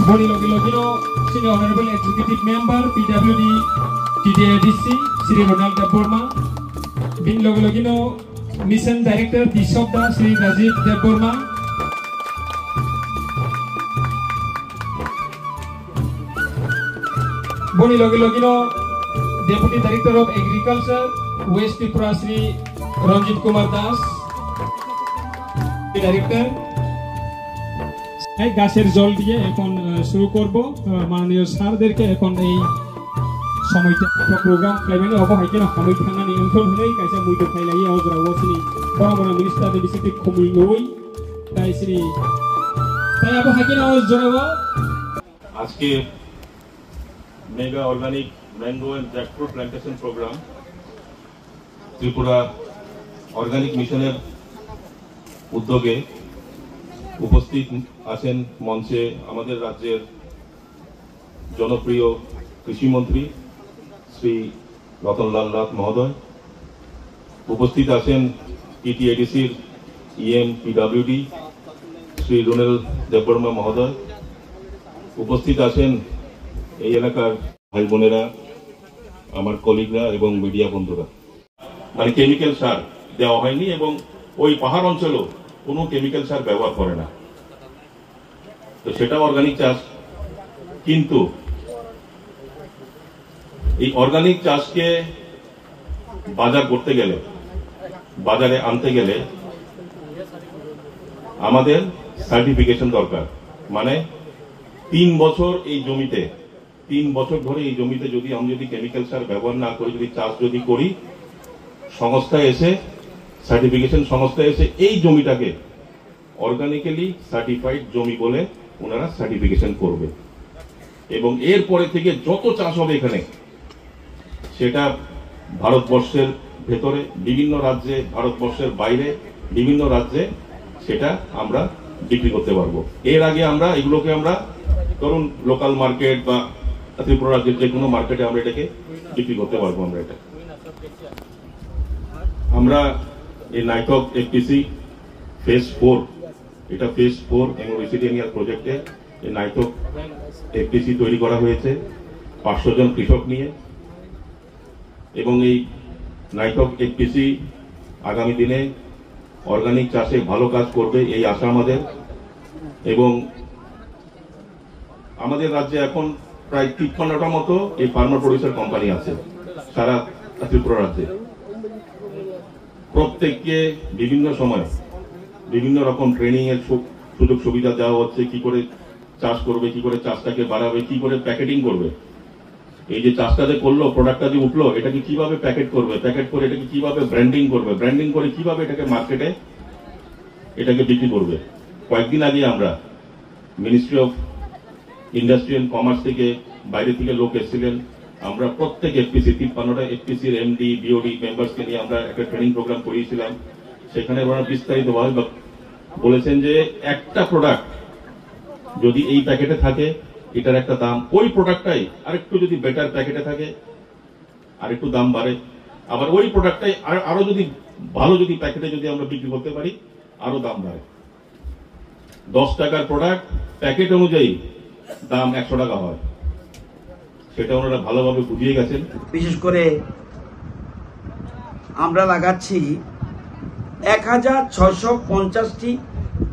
Boni Logino, Senior Honorable Executive Member, PWD TDADC, Sri Ronald Deborma, Bin Logino, Mission Director, Tishobda, Sri Rajiv Deborma, Boni Logino, Deputy Director of Agriculture, West Tripura, Sri Ranjit Kumar Das, Director. গাছের জল দিয়ে এখন শুরু করব মাননীয় স্যারদেরকে এখন এই সময়টা প্রোগ্রাম ক্লাইমেনে অবহাইকে না হামই থানানি অঞ্চল হলেই কাইসা মুইতো ফাইলাই অজরা ওসিনি বড় মিনিস্টার দে বিসিটি খমুই লই তাইসিনি তাই অবহাইকে না অজরাবো আজকে mega organic mango and jackfruit plantation programme Tripura organic মিশনের উদ্যোগে উপস্থিত আছেন মঞ্চে আমাদের রাজ্যের জনপ্রিয় কৃষিমন্ত্রী শ্রী রতনলাল নাথ মহোদয়, উপস্থিত আছেন টিটিএডিসির ইএম পিডব্লিউডি শ্রী রুনেল দেববর্মা মহোদয়, উপস্থিত আছেন এই এলাকার ভাই বোনেরা, আমার কলিগরা এবং মিডিয়া বন্ধুরা। মানে কেমিক্যাল সার দেওয়া হয়নি এবং ওই পাহাড় অঞ্চলেও কোনো কেমিক্যাল সার ব্যবহার করে না, তো সেটা অর্গানিক চাষ। কিন্তু এই অর্গানিক চাষকে বাজার করতে গেলে, বাজারে আনতে গেলে আমাদের সার্টিফিকেশন দরকার। মানে 3 বছর এই জমিতে, 3 বছর ধরে এই জমিতে যদি আমি কেমিক্যাল সার ব্যবহার না করি, যদি চাষ যদি করি, সংস্থা এসে সার্টিফিকেশন সংস্থা এসে এই জমিটাকে অর্গানিক্যালি সার্টিফাইড জমি বলে ওনারা সার্টিফিকেশন করবে এবং এরপরে থেকে যত চাষ হবে এখানে, সেটা ভারতবর্ষের ভেতরে বিভিন্ন রাজ্যে, ভারতবর্ষের বাইরে বিভিন্ন রাজ্যে সেটা আমরা বিক্রি করতে পারবো। এর আগে আমরা এগুলোকে আমরা ধরুন লোকাল মার্কেট বা ত্রিপুরা রাজ্যের যে কোনো মার্কেটে আমরা এটাকে বিক্রি করতে পারবো। আমরা এই নাইটক এফপিসি ফেজ 4, এটা ফেজ 4 এমওবিসিডিএনআর প্রজেক্টে এই নাইটক এফপিসি তৈরি করা হয়েছে 500 জন কৃষক নিয়ে, এবং এই নাইটক এফপিসি আগামী দিনে অর্গানিক চাষে ভালো কাজ করবে এই আশা আমাদের। এবং আমাদের রাজ্যে এখন প্রায় 53টা মতো এই ফার্মার প্রডিউসার কোম্পানি আছে সারা ত্রিপুরা রাজ্যে। প্রত্যেককে বিভিন্ন সময় বিভিন্ন রকম ট্রেনিং এর সুযোগ সুবিধা দেওয়া হচ্ছে, কি করে চাষ করবে, কি করে চাষটাকে বাড়াবে, কি করে প্যাকেটিং করবে। এই যে চাষটা যে করলো, প্রোডাক্টটা যে উঠলো, এটাকে কিভাবে প্যাকেট করবে, প্যাকেট করে এটাকে কিভাবে ব্র্যান্ডিং করবে, ব্র্যান্ডিং করে কিভাবে এটাকে মার্কেটে এটাকে বিক্রি করবে। কয়েকদিন আগে আমরা ministry of industry and commerce থেকে বাইরে থেকে লোক এসেছিলেন। আমরা প্রত্যেক এফপিসি 53টা এফপিসির এমডি বিওডি মেম্বার্সকে নিয়ে আমরা একটা ট্রেনিং প্রোগ্রাম করিয়েছিলাম। সেখানে ওরা বিস্তারিতভাবে বলেছেন যে একটা প্রোডাক্ট যদি এই প্যাকেটে থাকে এটার একটা দাম, ওই প্রোডাক্টটাই আরেকটু যদি বেটার প্যাকেটে থাকে আরেকটু দাম বাড়ে, আবার ওই প্রোডাক্টটাই আরো যদি ভালো যদি প্যাকেটে যদি আমরা বিক্রি করতে পারি আরো দাম বাড়ে। 10 টাকার প্রোডাক্ট প্যাকেট অনুযায়ী দাম 100 টাকা হয়, সেটা ওনারা ভালোভাবে বুঝিয়ে গেছেন। বিশেষ করে আমরা লাগাচ্ছি 1650টি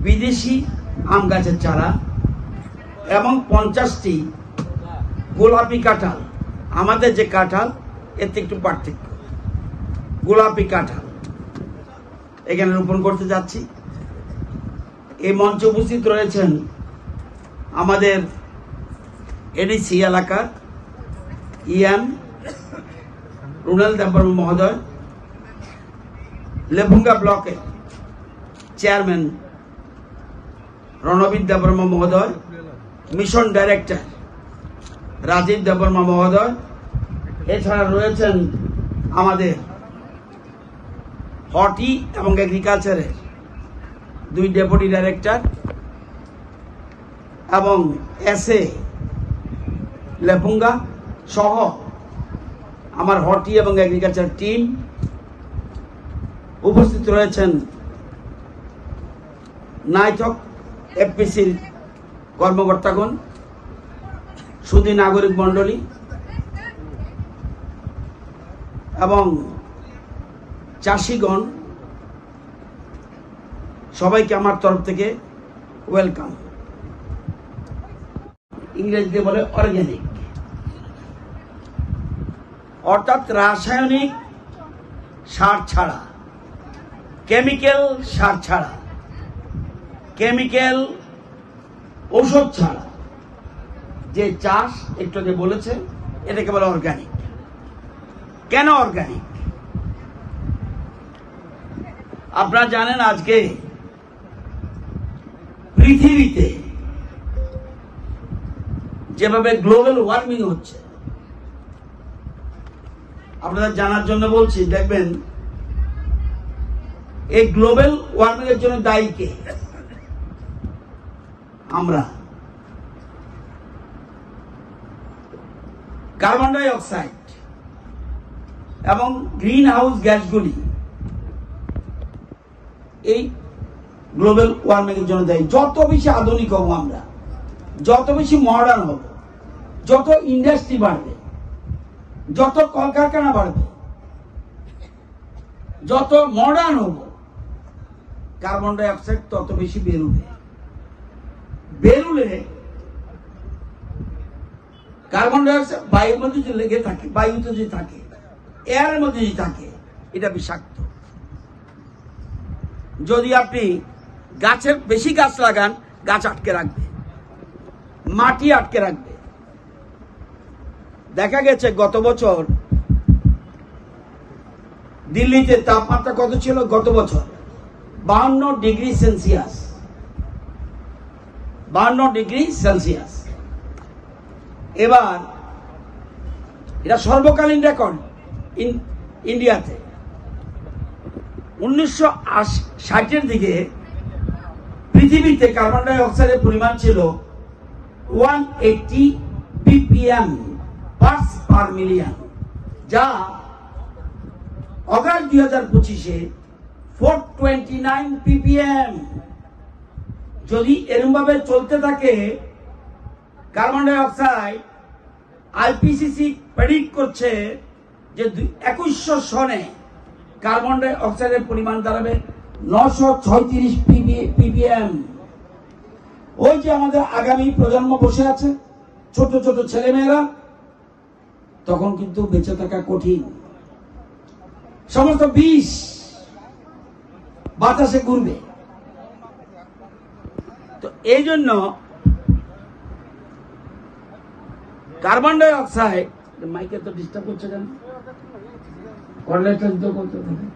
বিদেশি আম গাছের চারা এবং 50টি গোলাপি কাঁঠাল। আমাদের যে কাঁঠাল এতে একটু পার্থক্য, গোলাপি কাঁঠাল এখানে রোপণ করতে যাচ্ছি। এই মঞ্চে উপস্থিত রয়েছেন আমাদের এডিসি এলাকার ইএম রুনেল দেববর্মা মহোদয়, লেভুঙ্গা ব্লকের চেয়ারম্যান রণবীর দেববর্মা মহোদয়, মিশন ডাইরেক্টর রাজীব দেববর্মা মহোদয়, এছাড়া রয়েছেন আমাদের হর্টি এবং এগ্রিকালচারের 2 ডেপুটি ডাইরেক্টর এবং এসএ লেভুঙ্গা সহ আমার হর্টি এবং এগ্রিকালচার টিম। উপস্থিত রয়েছেন নাইটক এফপিসির কর্মকর্তাগণ, সুধী নাগরিক মণ্ডলী এবং চাষিগণ, সবাইকে আমার তরফ থেকে ওয়েলকাম। ইংরেজিতে বলে অর্গানিক, অর্থাৎ রাসায়নিক সার ছাড়া, কেমিক্যাল সার ছাড়া, কেমিক্যাল ঔষধ ছাড়া যে চাষ একটু আগে বলেছে, এটাকে বলে অর্গানিক। কেন অর্গানিক? আপনারা জানেন আজকে পৃথিবীতে যেভাবে গ্লোবাল ওয়ার্মিং হচ্ছে, আপনাদের জানার জন্য বলছি, দেখবেন এই গ্লোবাল ওয়ার্মিং এর জন্য দায়ী কে? আমরা। কার্বন ডাই অক্সাইড এবং গ্রিন হাউস গ্যাসগুলি এই গ্লোবাল ওয়ার্মিং এর জন্য দায়ী। যত বেশি আধুনিক হব আমরা, যত বেশি মডার্ন হব, যত ইন্ডাস্ট্রি বাড়বে, যত কলকারখানা বাড়বে, যত মডার্ন হব, কার্বন ডাই অক্সাইড তত বেশি বেরোবে। বেরুলে কার্বন ডাই অক্সাইড বায়ুর মধ্যে যে লেগে থাকে, বায়ুতে যে থাকে, এয়ারের মধ্যে যে থাকে, এটা বিষাক্ত। যদি আপনি গাছের বেশি গাছ লাগান, গাছ আটকে রাখবে, মাটি আটকে রাখবে। দেখা গেছে গত বছর দিল্লিতে তাপমাত্রা কত ছিল? গত বছর 52 ডিগ্রি সেলসিয়াস। 52 degree Celsius. এবার এটা সর্বকালীন রেকর্ড ইন্ডিয়াতে। 1960-এর দিকে পৃথিবীতে কার্বন ডাই অক্সাইডের পরিমাণ ছিল 180 ppm পার্টস পার মিলিয়ন, যা অগাস্ট 2025-এ 429 ppm। যদি এরকমভাবে চলতে থাকে carbon die oxide, IPCC predict করছে যে 2100 সনে কার্বন ডাই অক্সাইডের পরিমাণ দাঁড়াবে 936 ppm। ওই যে আমাদের আগামী প্রজন্ম বসে আছে, ছোট ছোট ছেলেমেয়েরা, তখন কিন্তু বেঁচে থাকা কঠিন। সমস্ত বিষ বাতাসে ঘুরবে। তো এই জন্য কার্বন ডাই অক্সাইড, মাইকে তো ডিস্টার্ব করছে কেন? করলেটা করতে থাকে।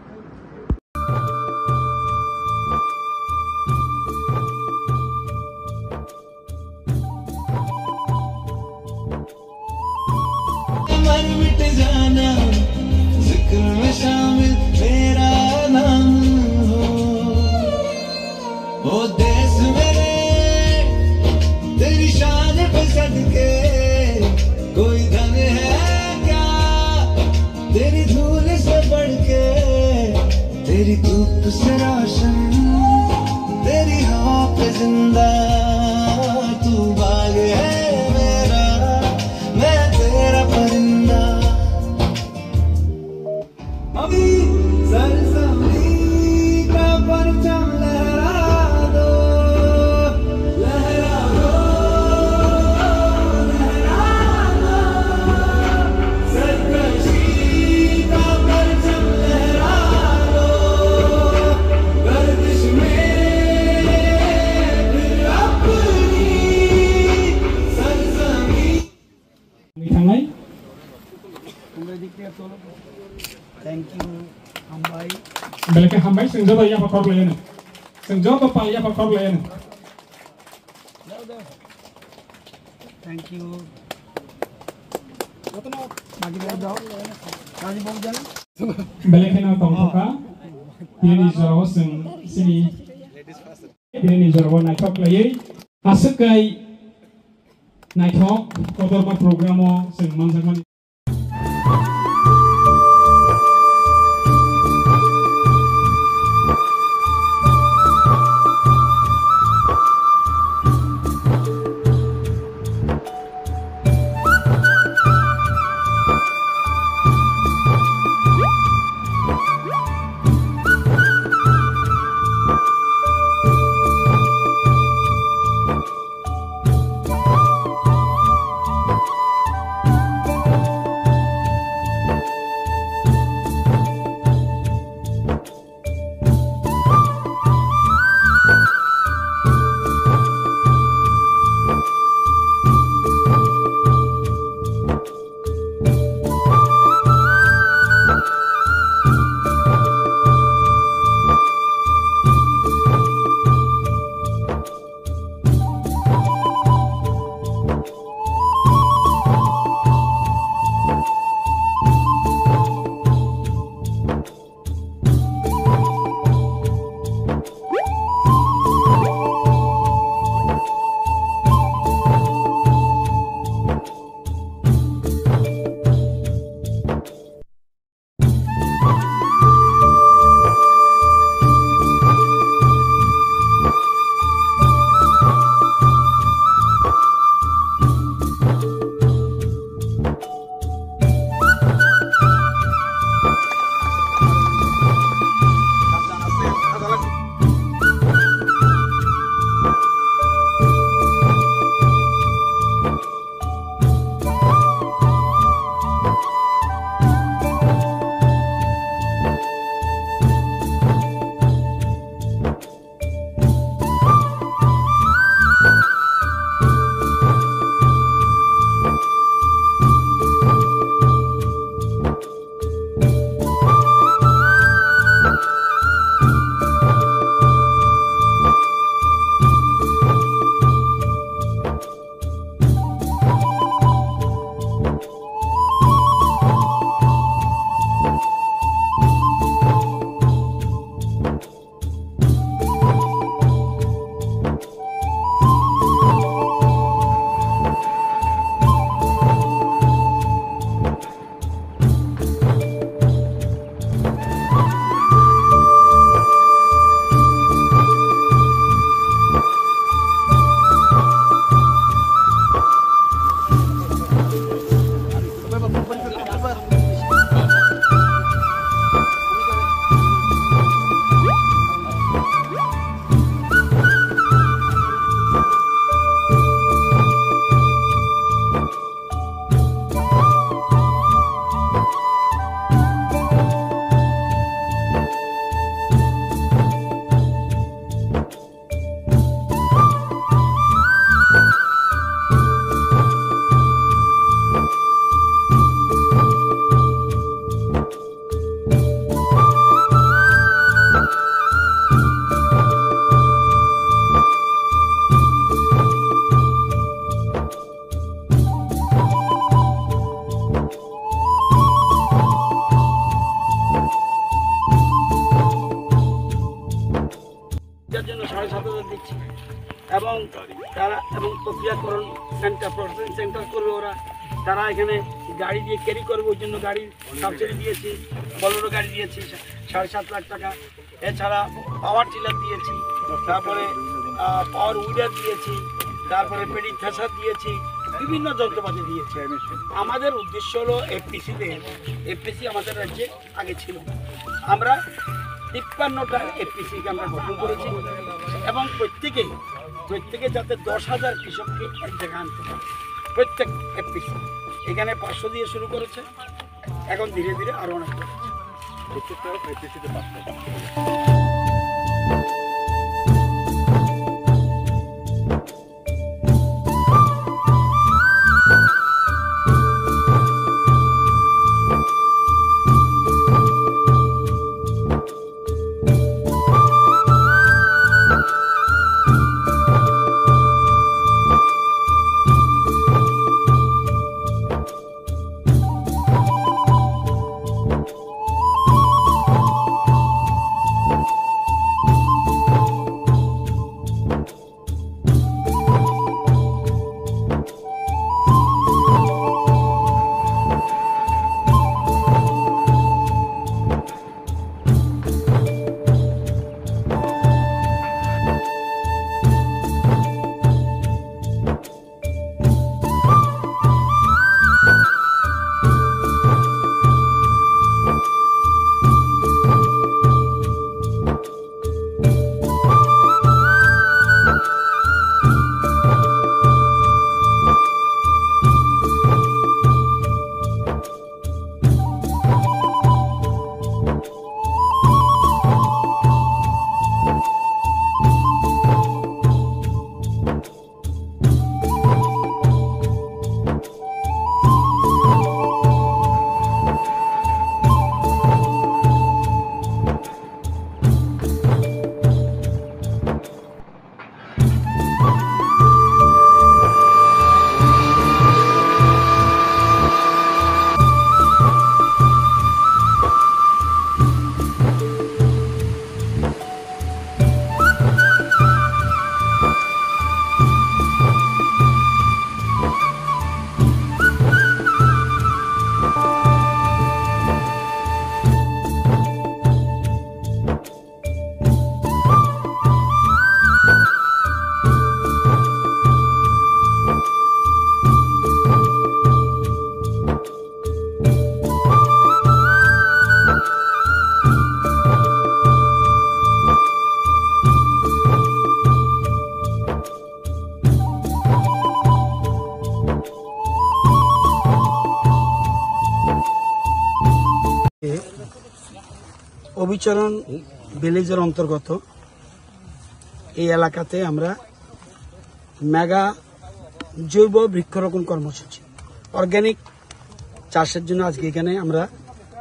शामिल मेरा नाम हो, वो देश मेरे तेरी शान पे सदके, कोई धन है क्या तेरी धूल से बढ़ के, तेरी धूप से रोशन, तेरी हवा पे जिंदा, तू बाग है मेरा, मैं तेरा परिंदा। सरसब्जी का परचम लहरा दो, लहरा दो, लहरा दो, सरकशी का परचम लहरा दो, गर्दिश में फिर अपनी सरजमी। Thank you, Hambai. Belakang Hambai, senjata ya pakar layan. Senjata pa ya pakar layan. Thank you. Bagi berdoa, kasih bangsa. Belakang na tongkoka, ini jauh sini. Ini jauh naik layan. Asakai naik kotor ma programo sengman. যার জন্য 7,500 দিচ্ছি এবং তারা এবং প্রক্রিয়াকরণ centre processing centre করবে ওরা, তারা এখানে গাড়ি দিয়ে ক্যারি করবে, ওই জন্য গাড়ির সাবসিডি দিয়েছি, বলেরো গাড়ি দিয়েছি 7.5 লাখ টাকা। এছাড়া পাওয়ার টিলার দিয়েছি, তারপরে পাওয়ার উইডার দিয়েছি, তারপরে পেডি থ্রেশার দিয়েছি, বিভিন্ন যন্ত্রপাতি দিয়েছি। আমাদের উদ্দেশ্য হলো এফপিসি আমাদের রাজ্যে আগে ছিল, আমরা 53টা এফপিসিকে আমরা গঠন করেছি এবং প্রত্যেকে যাতে 10,000 কৃষককে এক জায়গায় আনতে পারে। প্রত্যেক এফপিসি এখানে 500 দিয়ে শুরু করেছে, এখন ধীরে ধীরে আরো অনেক করেছে। অবিচরণ ভিলেজের অন্তর্গত এই এলাকাতে আমরা মেগা জৈব বৃক্ষরোপণ কর্মসূচি অর্গানিক চাষের জন্য আজকে এখানে আমরা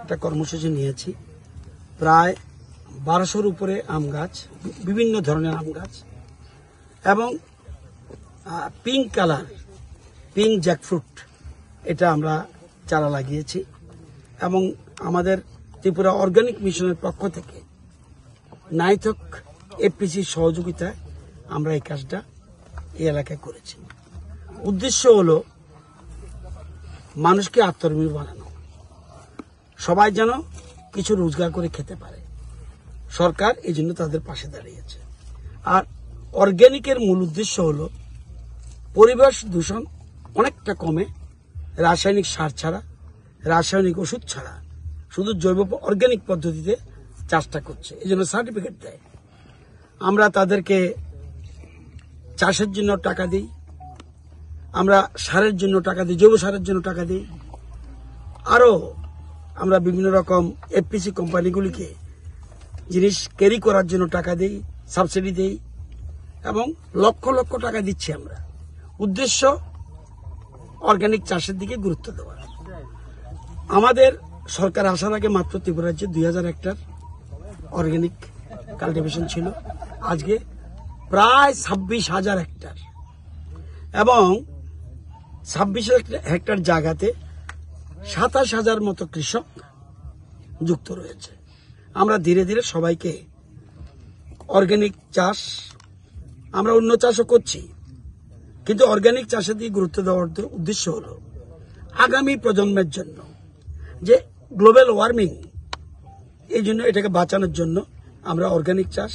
একটা কর্মসূচি নিয়েছি। প্রায় 1200-র উপরে আম গাছ, বিভিন্ন ধরনের আম গাছ এবং পিঙ্ক কালার পিঙ্ক জ্যাকফ্রুট এটা আমরা চারা লাগিয়েছি এবং আমাদের ত্রিপুরা অর্গানিক মিশনের পক্ষ থেকে নাইথক এফপিসির সহযোগিতায় আমরা এই কাজটা এই এলাকায় করেছি। উদ্দেশ্য হলো মানুষকে আত্মনির্ভর বানানো, সবাই যেন কিছু রোজগার করে খেতে পারে। সরকার এই জন্য তাদের পাশে দাঁড়িয়েছে। আর অর্গানিকের মূল উদ্দেশ্য হলো পরিবেশ দূষণ অনেকটা কমে, রাসায়নিক সার ছাড়া, রাসায়নিক ওষুধ ছাড়া শুধু জৈব অর্গানিক পদ্ধতিতে চাষটা করছে, এই জন্য সার্টিফিকেট দেয়। আমরা তাদেরকে চাষের জন্য টাকা দিই, আমরা সারের জন্য টাকা দিই, জৈব সারের জন্য টাকা দিই, আরো আমরা বিভিন্ন রকম এফপিসি কোম্পানিগুলিকে জিনিস ক্যারি করার জন্য টাকা দিই, সাবসিডি দেই এবং লক্ষ লক্ষ টাকা দিচ্ছি আমরা। উদ্দেশ্য অর্গানিক চাষের দিকে গুরুত্ব দেওয়া। আমাদের সরকার আসার আগে মাত্র ত্রিপুরা রাজ্যে 2000 হেক্টর অর্গানিক কাল্টিভেশন ছিল, আজকে প্রায় 26,000 হেক্টর এবং 26 হেক্টর জায়গাতে 27,000 মতো কৃষক যুক্ত রয়েছে। আমরা ধীরে ধীরে সবাইকে অর্গানিক চাষ, আমরা অন্য চাষও করছি, কিন্তু অর্গানিক চাষের দিকে গুরুত্ব দেওয়ার উদ্দেশ্য হলো আগামী প্রজন্মের জন্য যে গ্লোবাল ওয়ার্মিং, এই জন্য এটাকে বাঁচানোর জন্য আমরা অর্গানিক চাষ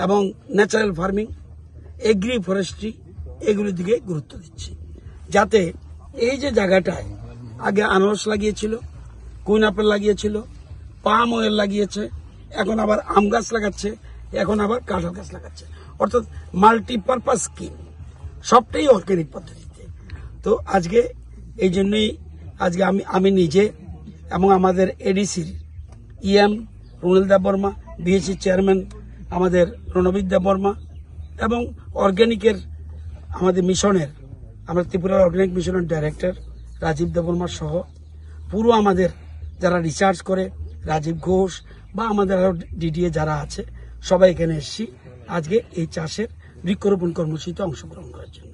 এবং ন্যাচারাল ফার্মিং, এগ্রি ফরেস্ট্রি এগুলির দিকে গুরুত্ব দিচ্ছি, যাতে এই যে জায়গাটায় আগে আনারস লাগিয়েছিল, কুইন আপেল লাগিয়েছিল, পাম অয়েল লাগিয়েছে, এখন আবার আম গাছ লাগাচ্ছে, এখন আবার কাঁঠাল গাছ লাগাচ্ছে, অর্থাৎ মাল্টিপারপাস স্কিম, সবটাই অর্গানিক পদ্ধতিতে। তো আজকে এই জন্যই আজকে আমি নিজে এবং আমাদের এডিসির ইএম রুনেল দেববর্মা, বিএসসি চেয়ারম্যান আমাদের রণবীর দেববর্মা এবং অর্গানিকের আমাদের মিশনের, আমরা ত্রিপুরার অর্গানিক মিশনের ডাইরেক্টর রাজীব দেববর্মা সহ পুরো আমাদের যারা রিসার্চ করে, রাজীব ঘোষ বা আমাদের আরো ডিডিএ যারা আছে, সবাই এখানে এসেছি আজকে এই চাষের বৃক্ষরোপণ কর্মসূচিতে অংশগ্রহণ করার জন্য।